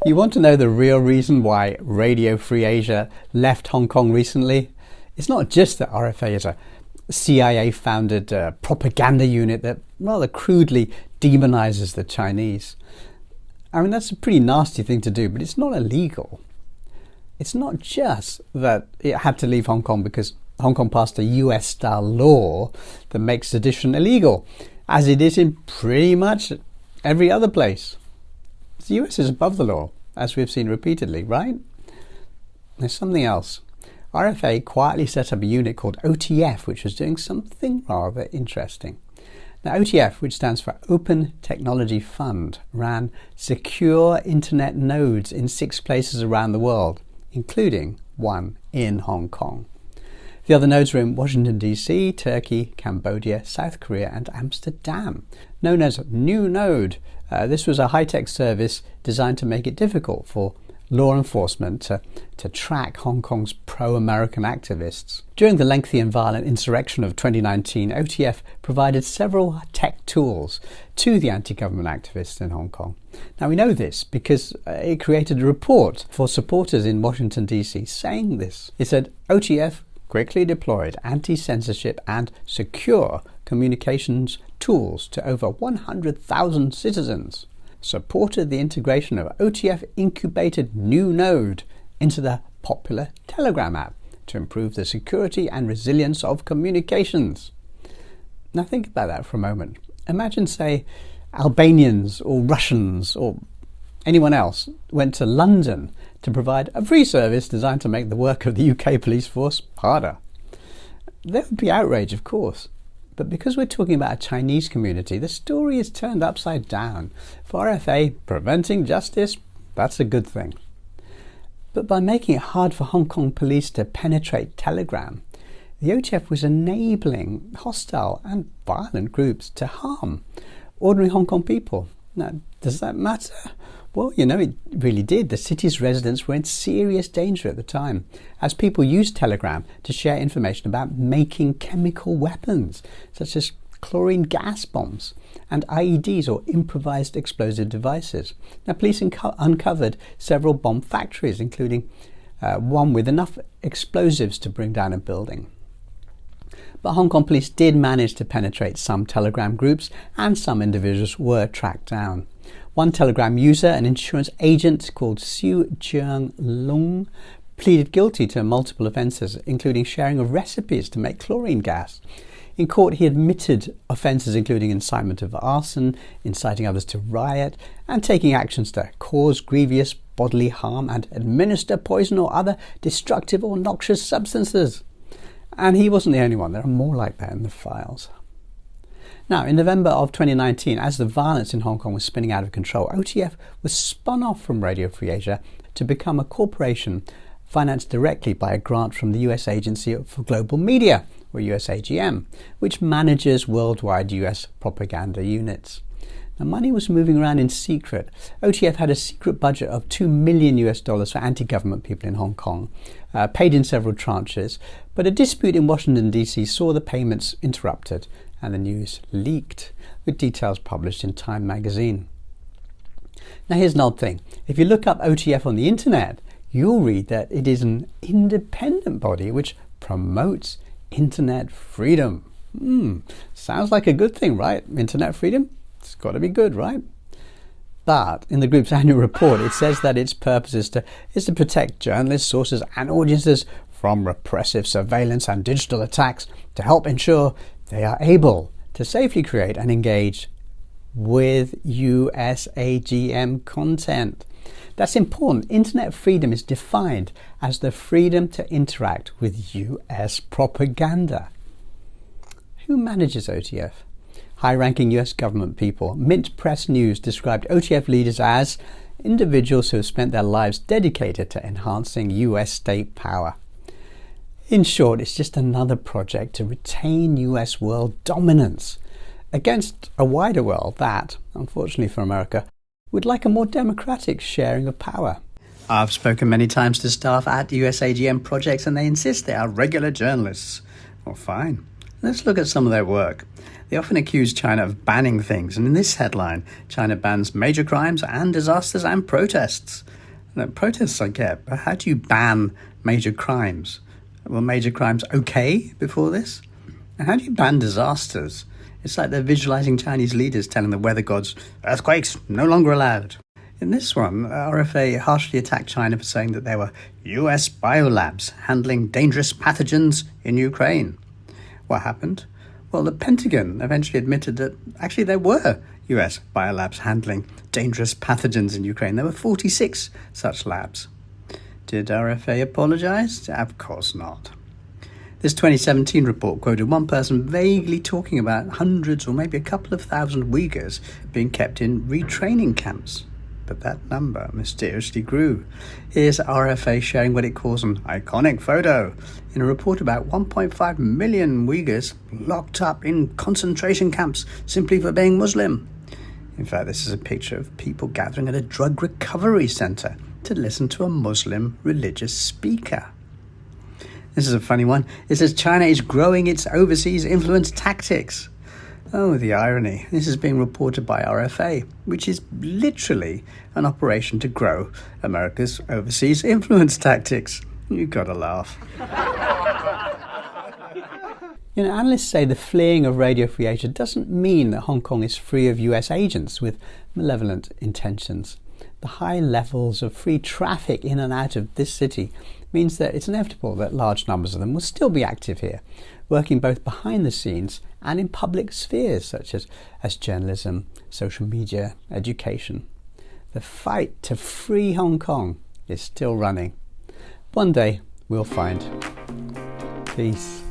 You want to know the real reason why Radio Free Asia left Hong Kong recently? It's not just that RFA is a CIA-founded propaganda unit that rather crudely demonizes the Chinese. I mean, that's a pretty nasty thing to do, but it's not illegal. It's not just that it had to leave Hong Kong because Hong Kong passed a US-style law that makes sedition illegal, as it is in pretty much every other place. The US is above the law, as we've seen repeatedly, right? There's something else. RFA quietly set up a unit called OTF, which was doing something rather interesting. Now, OTF, which stands for Open Technology Fund, ran secure internet nodes in 6 places around the world, including one in Hong Kong. The other nodes were in Washington, D.C., Turkey, Cambodia, South Korea, and Amsterdam. Known as New Node, this was a high-tech service designed to make it difficult for law enforcement to track Hong Kong's pro-American activists. During the lengthy and violent insurrection of 2019, OTF provided several tech tools to the anti-government activists in Hong Kong. Now, we know this because it created a report for supporters in Washington, D.C. saying this. It said, OTF quickly deployed anti-censorship and secure communications tools to over 100,000 citizens, supported the integration of OTF incubated New Node into the popular Telegram app to improve the security and resilience of communications. Now think about that for a moment. Imagine, say, Albanians or Russians or anyone else went to London to provide a free service designed to make the work of the UK police force harder. There would be outrage, of course. But because we're talking about a Chinese community, the story is turned upside down. For RFA, preventing justice, that's a good thing. But by making it hard for Hong Kong police to penetrate Telegram, the OTF was enabling hostile and violent groups to harm ordinary Hong Kong people. Now, does that matter? Well, you know, it really did. The city's residents were in serious danger at the time, as people used Telegram to share information about making chemical weapons, such as chlorine gas bombs and IEDs, or improvised explosive devices. Now, police uncovered several bomb factories, including one with enough explosives to bring down a building. But Hong Kong police did manage to penetrate some Telegram groups, and some individuals were tracked down. One Telegram user, an insurance agent called Siu Jiang Lung, pleaded guilty to multiple offences, including sharing of recipes to make chlorine gas. In court, he admitted offences including incitement of arson, inciting others to riot, and taking actions to cause grievous bodily harm and administer poison or other destructive or noxious substances. And he wasn't the only one. There are more like that in the files. Now, in November of 2019, as the violence in Hong Kong was spinning out of control, OTF was spun off from Radio Free Asia to become a corporation financed directly by a grant from the US Agency for Global Media, or USAGM, which manages worldwide US propaganda units. Now, money was moving around in secret. OTF had a secret budget of $2 million for anti-government people in Hong Kong, paid in several tranches, but a dispute in Washington, D.C. saw the payments interrupted, and the news leaked, with details published in Time magazine. Now, here's an odd thing. If you look up OTF on the internet, you'll read that it is an independent body which promotes internet freedom. Sounds like a good thing, right? Internet freedom? It's got to be good, right? But in the group's annual report, it says that its purpose is to protect journalists, sources, and audiences from repressive surveillance and digital attacks, to help ensure they are able to safely create and engage with USAGM content. That's important. Internet freedom is defined as the freedom to interact with US propaganda. Who manages OTF? High-ranking US government people. Mint Press News described OTF leaders as individuals who have spent their lives dedicated to enhancing US state power. In short, it's just another project to retain US world dominance against a wider world that, unfortunately for America, would like a more democratic sharing of power. I've spoken many times to staff at USAGM projects, and they insist they are regular journalists. Well, fine. Let's look at some of their work. They often accuse China of banning things, and in this headline, China bans major crimes and disasters and protests. Now, protests I get, but how do you ban major crimes? Were major crimes okay before this? And how do you ban disasters? It's like they're visualizing Chinese leaders telling the weather gods, earthquakes no longer allowed. In this one, RFA harshly attacked China for saying that there were US biolabs handling dangerous pathogens in Ukraine. What happened? Well, the Pentagon eventually admitted that actually there were US biolabs handling dangerous pathogens in Ukraine. There were 46 such labs. Did RFA apologize? Of course not. This 2017 report quoted one person vaguely talking about hundreds or maybe a couple of thousand Uyghurs being kept in retraining camps. But that number mysteriously grew. Here's RFA sharing what it calls an iconic photo in a report about 1.5 million Uyghurs locked up in concentration camps simply for being Muslim. In fact, this is a picture of people gathering at a drug recovery centre to listen to a Muslim religious speaker. This is a funny one. It says China is growing its overseas influence tactics. Oh, the irony. This is being reported by RFA, which is literally an operation to grow America's overseas influence tactics. You've got to laugh. Analysts say the fleeing of Radio Free Asia doesn't mean that Hong Kong is free of US agents with malevolent intentions. The high levels of free traffic in and out of this city means that it's inevitable that large numbers of them will still be active here, working both behind the scenes and in public spheres such as journalism, social media, education. The fight to free Hong Kong is still running. One day we'll find. Peace.